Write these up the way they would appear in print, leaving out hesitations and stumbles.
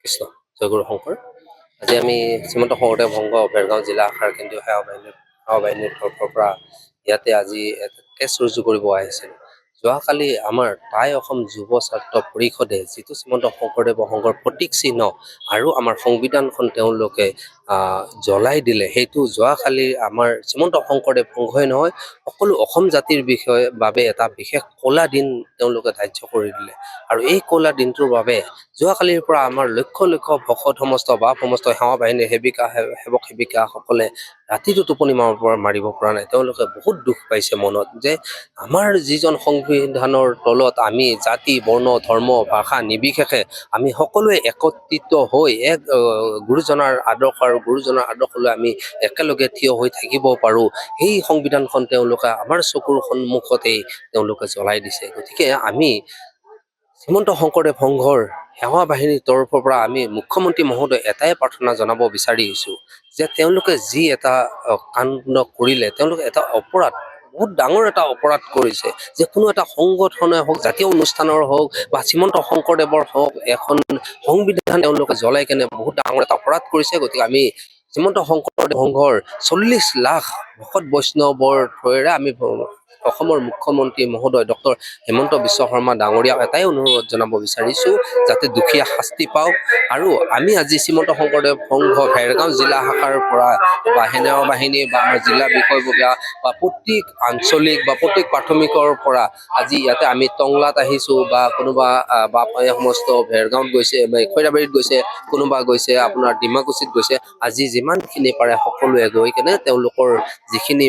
কৃষ্ণ জয়গুৰু শংকৰ। আজি আমি শ্ৰীমন্ত শংকৰদেৱ সংঘ ভেৰগাঁও জিলা শাখাৰ কেন্দ্ৰীয় সেৱা বাহিনীৰ তৰফৰ পৰা ইয়াতে আজি এটা কেছ ৰুজু কৰিব আহিছিল। যোৱাকালি আমাৰ টাই অসম যুৱ ছাত্ৰ পৰিষদে যিটো শ্ৰীমন্ত শংকৰদেৱ সংঘৰ প্ৰতীক চিহ্ন আৰু আমাৰ সংবিধানখন তেওঁলোকে জ্বলাই দিলে, সেইটো যোৱাকালি আমাৰ শ্ৰীমন্ত শংকৰদেৱ সংঘই নহয়, সকলো অসম জাতিৰ বাবে এটা বিশেষ ক'লা দিন তেওঁলোকে ধাৰ্য কৰি দিলে। আৰু এই ক'লা দিনটোৰ বাবে যোৱাকালিৰ পৰা আমাৰ লক্ষ লক্ষ ভকত সমস্ত সেৱা বাহিনীৰ সেৱক সেৱিকাসকলে ৰাতিটো টোপনি মাৰিব পৰা নাই। তেওঁলোকে বহুত দুখ পাইছে মনত, যে আমাৰ যিজন সংবিধানৰ তলত আমি জাতি বৰ্ণ ধৰ্ম ভাষা নিৰ্বিশেষে আমি সকলোৱে একত্ৰিত হৈ এক গুৰুজনাৰ আদৰ্শ আৰু গুৰুজনাৰ আদৰ্শলৈ আমি একেলগে থিয় হৈ থাকিব পাৰোঁ, সেই সংবিধানখন তেওঁলোকে আমাৰ চকুৰ সন্মুখতেই তেওঁলোকে জ্বলাই দিছে। গতিকে আমি শ্ৰীমন্ত শংকৰদেৱ সংঘৰ সেৱা বাহিনীৰ তৰফৰ পৰা আমি মুখ্যমন্ত্ৰী মহোদয় এটাই প্ৰাৰ্থনা জনাব বিচাৰিছোঁ, যে তেওঁলোকে যি এটা কাণ্ড কৰিলে, তেওঁলোকে এটা অপৰাধ, বহুত ডাঙৰ এটা অপৰাধ কৰিছে, যে কোনো এটা সংগঠনে হওক, জাতীয় অনুষ্ঠানৰ হওক বা শ্ৰীমন্ত শংকৰদেৱৰ হওক, এখন সংবিধান তেওঁলোকে জ্বলাই কেনে বহুত ডাঙৰ এটা অপৰাধ কৰিছে। গতিকে আমি শ্ৰীমন্ত শংকৰদেৱ সংঘৰ 40 লাখ ভকত বৈষ্ণৱৰ থৈৰে আমি অসমৰ মুখ্যমন্ত্ৰী মহোদয় ডক্টৰ হিমন্ত বিশ্ব শৰ্মা ডাঙৰীয়াক এটাই অনুৰোধ জনাব বিচাৰিছোঁ, যাতে দুখীয়া শাস্তি পাওক। আৰু আমি আজি শ্ৰীমন্ত শংকৰদেৱ সংঘ ভেৰগাঁও জিলা শাখাৰ পৰা বা সেনা বাহিনী বা আমাৰ জিলা বিষয়ববীয়া বা প্ৰত্যেক আঞ্চলিক বা প্ৰত্যেক প্ৰাথমিকৰ পৰা আজি ইয়াতে আমি টংলাত আহিছোঁ, বা কোনোবা সমস্ত ভেৰগাঁৱত গৈছে, খৈৰাবাৰীত গৈছে, কোনোবা গৈছে আপোনাৰ ডিমাকুছিত গৈছে। আজি যিমানখিনি পাৰে সকলোৱে গৈ কেনে তেওঁলোকৰ যিখিনি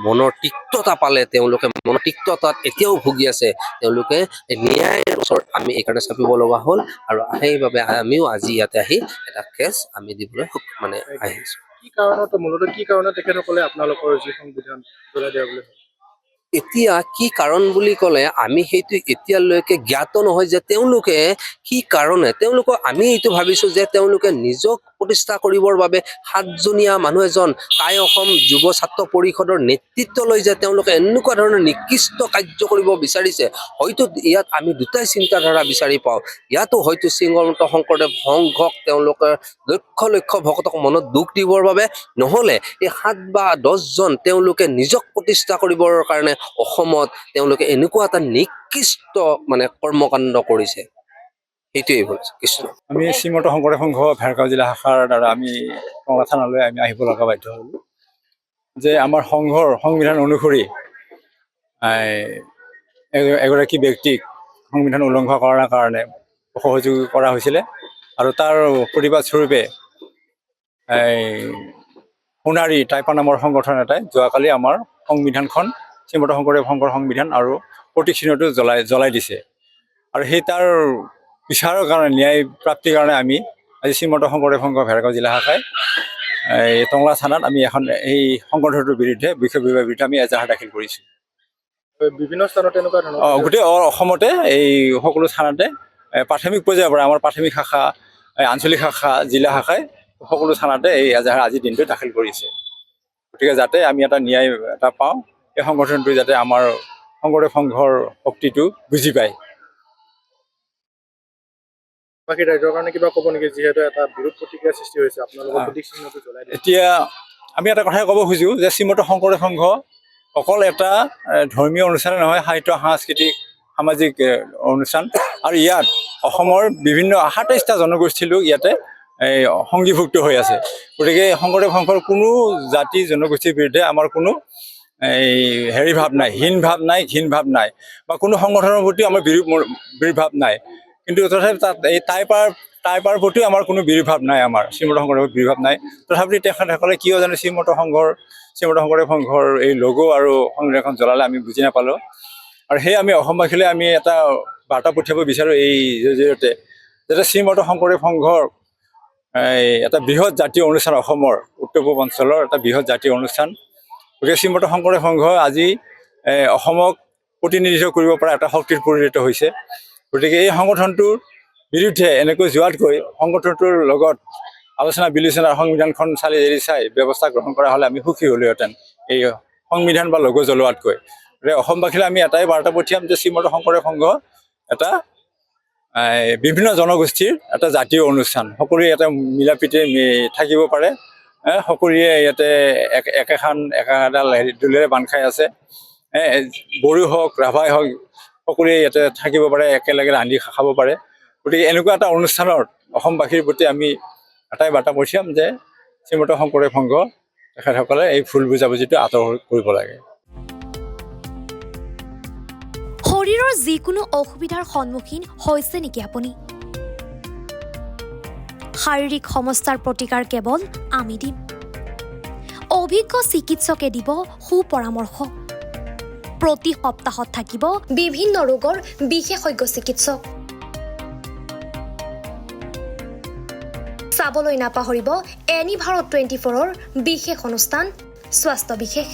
মনৰ তিক্ততা পালে, তেওঁলোকে মনৰ তিক্ততাত এতিয়াও ভুগি আছে, তেওঁলোকে ন্যায়ৰ ওচৰত আমি এইকাৰণে চাপিব লগা হ'ল। আৰু সেইবাবে আমিও আজি ইয়াতে আহি এটা কেছ আমি দিবলৈ আহিছোঁ। মূলতঃ কি কাৰণত তেখেতসকলে আপোনালোকৰ যি সংবিধান জ্বলাই দিয়া বুলি ভাবে? এতিয়া কি কাৰণ বুলি ক'লে আমি সেইটো এতিয়ালৈকে জ্ঞাত নহয়, যে তেওঁলোকে কি কাৰণে তেওঁলোকক আমি এইটো ভাবিছোঁ যে তেওঁলোকে নিজক প্ৰতিষ্ঠা কৰিবৰ বাবে 7জনীয়া মানুহ এজন টাই অসম যুৱ ছাত্ৰ পৰিষদৰ নেতৃত্ব লৈ যে তেওঁলোকে এনেকুৱা ধৰণৰ নিকৃষ্ট কাৰ্য কৰিব বিচাৰিছে। হয়তো ইয়াত আমি দুটাই চিন্তাধাৰা বিচাৰি পাওঁ। ইয়াতো হয়তো শ্ৰীমন্ত শংকৰদেৱ সংঘক তেওঁলোকে লক্ষ লক্ষ ভকতক মনত দুখ দিবৰ বাবে, নহ'লে এই 7 বা 10জন তেওঁলোকে নিজক প্ৰতিষ্ঠা কৰিবৰ কাৰণে অসমত তেওঁলোকে এনেকুৱা এটা নিকৃষ্ট কৰ্মকাণ্ড কৰিছে। সেইটোৱেই হ'ল কৃষ্ণ। আমি শ্ৰীমন্ত শংকৰদেৱ সংঘ ভেৰগাঁও জিলা শাখাৰ দ্বাৰা আমি টংলা থানালৈ আমি আহিব লগা বাধ্য হ'লোঁ, যে আমাৰ সংঘৰ সংবিধান অনুসৰি এগৰাকী ব্যক্তিক সংবিধান উলংঘা কৰাৰ কাৰণে সহযোগ কৰা হৈছিলে। আৰু তাৰ প্ৰতিবাদ স্বৰূপে সোণাৰী টাইপা নামৰ সংগঠন এটাই যোৱাকালি আমাৰ সংবিধানখন, শ্ৰীমন্ত শংকৰদেৱ সংঘৰ সংবিধান আৰু প্ৰতীক চিহ্নটো জ্বলাই দিছে। আৰু সেই তাৰ বিচাৰৰ কাৰণে, ন্যায় প্ৰাপ্তিৰ কাৰণে আমি আজি শ্ৰীমন্ত শংকৰদেৱ সংঘ ভেৰগাঁও জিলা শাখাই টংলা থানাত আমি এখন এই সংগঠনটোৰ বিৰুদ্ধে বিষয়ৰ বিৰুদ্ধে আমি এজাহাৰ দাখিল কৰিছোঁ। বিভিন্ন স্থানত এনেকুৱা ধৰণৰ গোটেই অসমতে এই সকলো থানাতে প্ৰাথমিক পৰ্যায়ৰ পৰা আমাৰ প্ৰাথমিক শাখা, আঞ্চলিক শাখা, জিলা শাখাই সকলো থানাতে এই এজাহাৰ আজিৰ দিনটো দাখিল কৰিছে। গতিকে যাতে আমি এটা ন্যায় এটা পাওঁ, এই সংগঠনটোৱে যাতে আমাৰ শংকৰদেৱ সংঘৰ শক্তিটো বুজি পায়। বাকী ৰাইজৰ কাৰণে কিবা ক'ব নেকি, যিহেতু এটা বিৰোধ প্ৰতিক্ৰিয়াৰ সৃষ্টি হৈছে আপোনালোকৰ প্ৰতীক চিহ্নটো জ্বলাই দিয়ে? এতিয়া আমি এটা কথাই ক'ব খোজোঁ, যে শ্ৰীমন্ত শংকৰদেৱ সংঘ অকল এটা ধৰ্মীয় অনুষ্ঠানে নহয়, সাহিত্য সাংস্কৃতিক সামাজিক অনুষ্ঠান। আৰু ইয়াত অসমৰ বিভিন্ন 27টা জনগোষ্ঠী লোক ইয়াতে সংগীভুক্ত হৈ আছে। গতিকে শংকৰদেৱ সংঘৰ কোনো জাতি জনগোষ্ঠীৰ বিৰুদ্ধে আমাৰ কোনো ভাৱ নাই, হীন ভাৱ নাই, ঘীন ভাৱ নাই, বা কোনো সংগঠনৰ প্ৰতিও আমাৰ বিৰোধ ভাৱ নাই। কিন্তু তথাপি তাত এই টাইপাৰ প্ৰতিও আমাৰ কোনো বিৰোধ ভাৱ নাই, আমাৰ শ্ৰীমন্ত শংকৰদেৱৰ বিৰোধ ভাৱ নাই। তথাপি তেখেতসকলে কিয় জানো শ্ৰীমন্ত শংকৰদেৱ সংঘৰ এই লগ' আৰু সংবিধানখন জ্বলালে আমি বুজি নাপালোঁ। আৰু সেয়ে আমি অসমবাসীলৈ আমি এটা বাৰ্তা পঠিয়াব বিচাৰোঁ এই জৰিয়তে, যাতে শ্ৰীমন্ত শংকৰদেৱ সংঘৰ এটা বৃহৎ জাতীয় অনুষ্ঠান, অসমৰ উত্তৰ পূব অঞ্চলৰ এটা বৃহৎ জাতীয় অনুষ্ঠান। গতিকে শ্ৰীমন্ত শংকৰদেৱ সংঘ আজি অসমক প্ৰতিনিধিত্ব কৰিব পৰা এটা শক্তিত পৰিণত হৈছে। গতিকে এই সংগঠনটোৰ বিৰুদ্ধে এনেকৈ যোৱাতকৈ সংগঠনটোৰ লগত আলোচনা বিলোচনা সংবিধানখন চাই ব্যৱস্থা গ্ৰহণ কৰা হ'লে আমি সুখী হ'লোহেঁতেন, এই সংবিধান বা লগ' জ্বলোৱাতকৈ। গতিকে অসমবাসীলৈ আমি এটাই বাৰ্তা পঠিয়াম, যে শ্ৰীমন্ত শংকৰদেৱ সংঘ এটা বিভিন্ন জনগোষ্ঠীৰ এটা জাতীয় অনুষ্ঠান সকলোৱে ইয়াতে মিলা প্ৰীতি থাকিব পাৰে সকলোৱে ইয়াতে একেডাল দোলেৰে বান্ধ খাই আছে বড়ো হওক ৰাভাই হওক সকলোৱে ইয়াতে থাকিব পাৰে একেলগে ৰান্ধি খাব পাৰে গতিকে এনেকুৱা এটা অনুষ্ঠানত অসমবাসীৰ প্ৰতি আমি এটাই বাৰ্তা পঠিয়াম যে শ্ৰীমন্ত শংকৰদেৱ সংঘ তেখেতসকলে এই ভুল বুজাবুজিটো আঁতৰ কৰিব লাগে শৰীৰৰ যিকোনো অসুবিধাৰ সন্মুখীন হৈছে নেকি আপুনি শাৰীৰিক সমস্যাৰ প্ৰতিকাৰ কেৱল আমি দিম অভিজ্ঞ চিকিৎসকে দিব সুপৰামৰ্শ প্ৰতি সপ্তাহত থাকিব বিভিন্ন ৰোগৰ বিশেষজ্ঞ চিকিৎসক চাবলৈ নাপাহৰিব এনি ভাৰত 24ৰ বিশেষ অনুষ্ঠান স্বাস্থ্য বিশেষ